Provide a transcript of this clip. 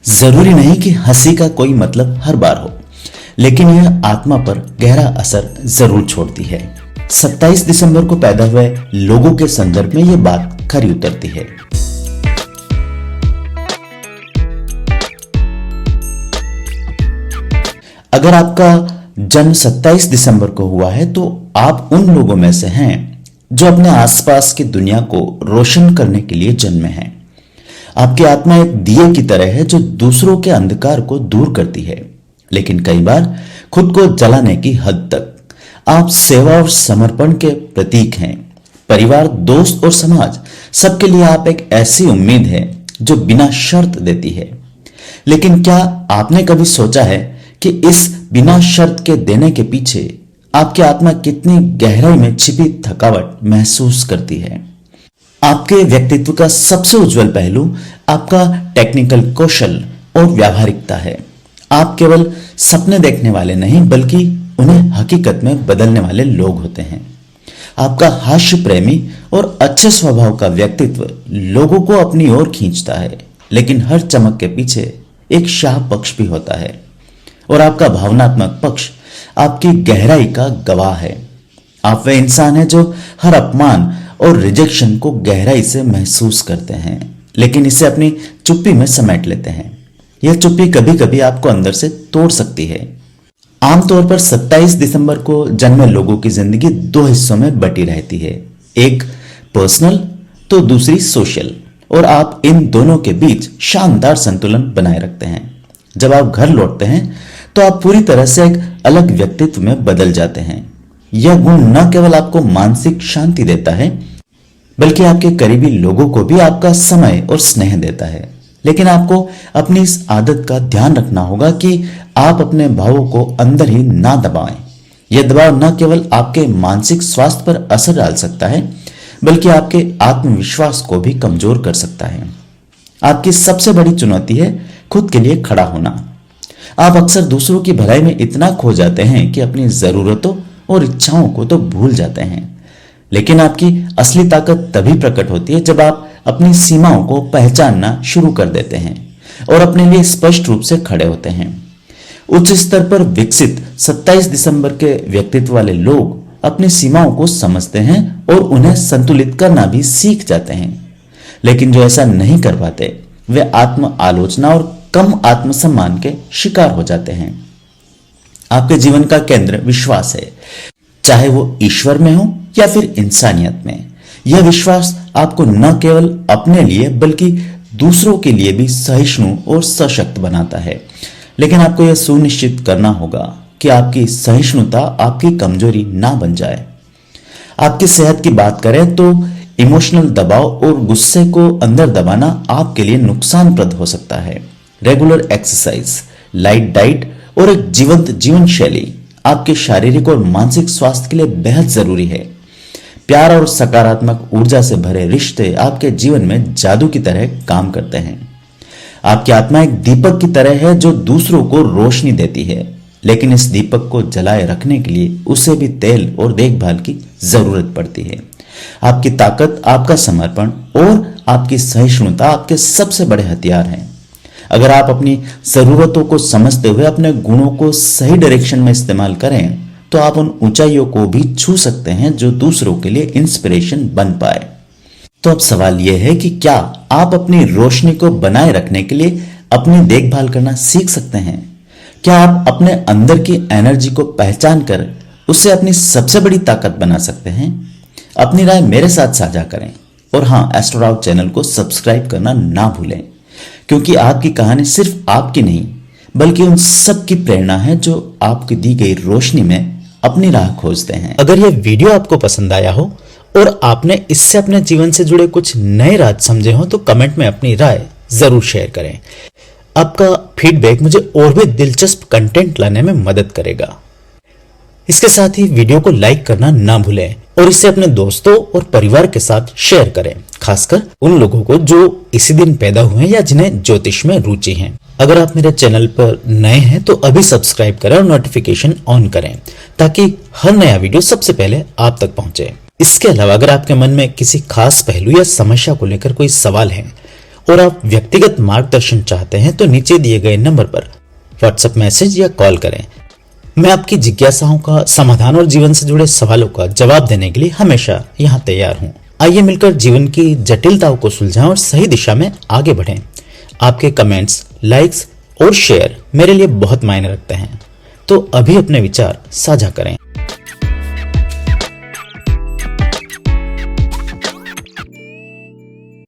जरूरी नहीं कि हंसी का कोई मतलब हर बार हो, लेकिन यह आत्मा पर गहरा असर जरूर छोड़ती है। 27 दिसंबर को पैदा हुए लोगों के संदर्भ में यह बात खरी उतरती है। अगर आपका जन्म 27 दिसंबर को हुआ है तो आप उन लोगों में से हैं जो अपने आसपास की दुनिया को रोशन करने के लिए जन्मे हैं। आपकी आत्मा एक दिए की तरह है जो दूसरों के अंधकार को दूर करती है, लेकिन कई बार खुद को जलाने की हद तक। आप सेवा और समर्पण के प्रतीक हैं। परिवार, दोस्त और समाज सबके लिए आप एक ऐसी उम्मीद है जो बिना शर्त देती है। लेकिन क्या आपने कभी सोचा है कि इस बिना शर्त के देने के पीछे आपकी आत्मा कितनी गहराई में छिपी थकावट महसूस करती है? आपके व्यक्तित्व का सबसे उज्जवल पहलू आपका टेक्निकल कौशल और व्यावहारिकता है। आप केवल सपने देखने वाले नहीं, बल्कि उन्हें हकीकत में बदलने वाले लोग होते हैं। आपका हास्य प्रेमी और अच्छे स्वभाव का व्यक्तित्व लोगों को अपनी ओर खींचता है, लेकिन हर चमक के पीछे एक शाह पक्ष भी होता है, और आपका भावनात्मक पक्ष आपकी गहराई का गवाह है। आप वे इंसान हैं जो हर अपमान और रिजेक्शन को गहराई से महसूस करते हैं, लेकिन इसे अपनी चुप्पी में समेट लेते हैं। यह चुप्पी कभी कभी आपको अंदर से तोड़ सकती है। आमतौर पर 27 दिसंबर को जन्मे लोगों की जिंदगी दो हिस्सों में बटी रहती है, एक पर्सनल तो दूसरी सोशल, और आप इन दोनों के बीच शानदार संतुलन बनाए रखते हैं। जब आप घर लौटते हैं तो आप पूरी तरह से एक अलग व्यक्तित्व में बदल जाते हैं। यह गुण न केवल आपको मानसिक शांति देता है, बल्कि आपके करीबी लोगों को भी आपका समय और स्नेह देता है। लेकिन आपको अपनी इस आदत का ध्यान रखना होगा कि आप अपने भावों को अंदर ही ना दबाएं। यह दबाव न केवल आपके मानसिक स्वास्थ्य पर असर डाल सकता है, बल्कि आपके आत्मविश्वास को भी कमजोर कर सकता है। आपकी सबसे बड़ी चुनौती है खुद के लिए खड़ा होना। आप अक्सर दूसरों की भलाई में इतना खो जाते हैं कि अपनी जरूरतों और इच्छाओं को तो भूल जाते हैं। लेकिन आपकी असली ताकत तभी प्रकट होती है जब आप अपनी सीमाओं को पहचानना शुरू कर देते हैं और अपने लिए स्पष्ट रूप से खड़े होते हैं। उच्च स्तर पर विकसित 27 दिसंबर के व्यक्तित्व वाले लोग अपनी सीमाओं को समझते हैं और उन्हें संतुलित करना भी सीख जाते हैं। लेकिन जो ऐसा नहीं कर पाते वे आत्म आलोचना और कम आत्मसम्मान के शिकार हो जाते हैं। आपके जीवन का केंद्र विश्वास है, चाहे वो ईश्वर में हो या फिर इंसानियत में। यह विश्वास आपको न केवल अपने लिए बल्कि दूसरों के लिए भी सहिष्णु और सशक्त बनाता है। लेकिन आपको यह सुनिश्चित करना होगा कि आपकी सहिष्णुता आपकी कमजोरी ना बन जाए। आपकी सेहत की बात करें तो इमोशनल दबाव और गुस्से को अंदर दबाना आपके लिए नुकसानप्रद हो सकता है। रेगुलर एक्सरसाइज, लाइट डाइट और एक जीवंत जीवन शैली आपके शारीरिक और मानसिक स्वास्थ्य के लिए बेहद जरूरी है। प्यार और सकारात्मक ऊर्जा से भरे रिश्ते आपके जीवन में जादू की तरह काम करते हैं। आपकी आत्मा एक दीपक की तरह है जो दूसरों को रोशनी देती है, लेकिन इस दीपक को जलाए रखने के लिए उसे भी तेल और देखभाल की जरूरत पड़ती है। आपकी ताकत, आपका समर्पण और आपकी सहिष्णुता आपके सबसे बड़े हथियार हैं। अगर आप अपनी जरूरतों को समझते हुए अपने गुणों को सही डायरेक्शन में इस्तेमाल करें तो आप उन ऊंचाइयों को भी छू सकते हैं जो दूसरों के लिए इंस्पिरेशन बन पाए। तो अब सवाल यह है कि क्या आप अपनी रोशनी को बनाए रखने के लिए अपनी देखभाल करना सीख सकते हैं? क्या आप अपने अंदर की एनर्जी को पहचान कर उसे अपनी सबसे बड़ी ताकत बना सकते हैं? अपनी राय मेरे साथ साझा करें, और हाँ, एस्ट्रोराव चैनल को सब्सक्राइब करना ना भूलें, क्योंकि आपकी कहानी सिर्फ आपकी नहीं बल्कि उन सब की प्रेरणा है जो आपकी दी गई रोशनी में अपनी राह खोजते हैं। अगर यह वीडियो आपको पसंद आया हो और आपने इससे अपने जीवन से जुड़े कुछ नए राज समझे हो तो कमेंट में अपनी राय जरूर शेयर करें। आपका फीडबैक मुझे और भी दिलचस्प कंटेंट लाने में मदद करेगा। इसके साथ ही वीडियो को लाइक करना ना भूलें और इसे अपने दोस्तों और परिवार के साथ शेयर करें, खासकर उन लोगों को जो इसी दिन पैदा हुए हैं या जिन्हें ज्योतिष में रुचि है। अगर आप मेरे चैनल पर नए हैं तो अभी सब्सक्राइब करें और नोटिफिकेशन ऑन करें ताकि हर नया वीडियो सबसे पहले आप तक पहुंचे। इसके अलावा अगर आपके मन में किसी खास पहलू या समस्या को लेकर कोई सवाल है और आप व्यक्तिगत मार्गदर्शन चाहते हैं तो नीचे दिए गए नंबर पर व्हाट्सएप मैसेज या कॉल करें। मैं आपकी जिज्ञासाओं का समाधान और जीवन से जुड़े सवालों का जवाब देने के लिए हमेशा यहाँ तैयार हूँ। आइए मिलकर जीवन की जटिलताओं को सुलझाएं और सही दिशा में आगे बढ़ें। आपके कमेंट्स, लाइक्स और शेयर मेरे लिए बहुत मायने रखते हैं, तो अभी अपने विचार साझा करें।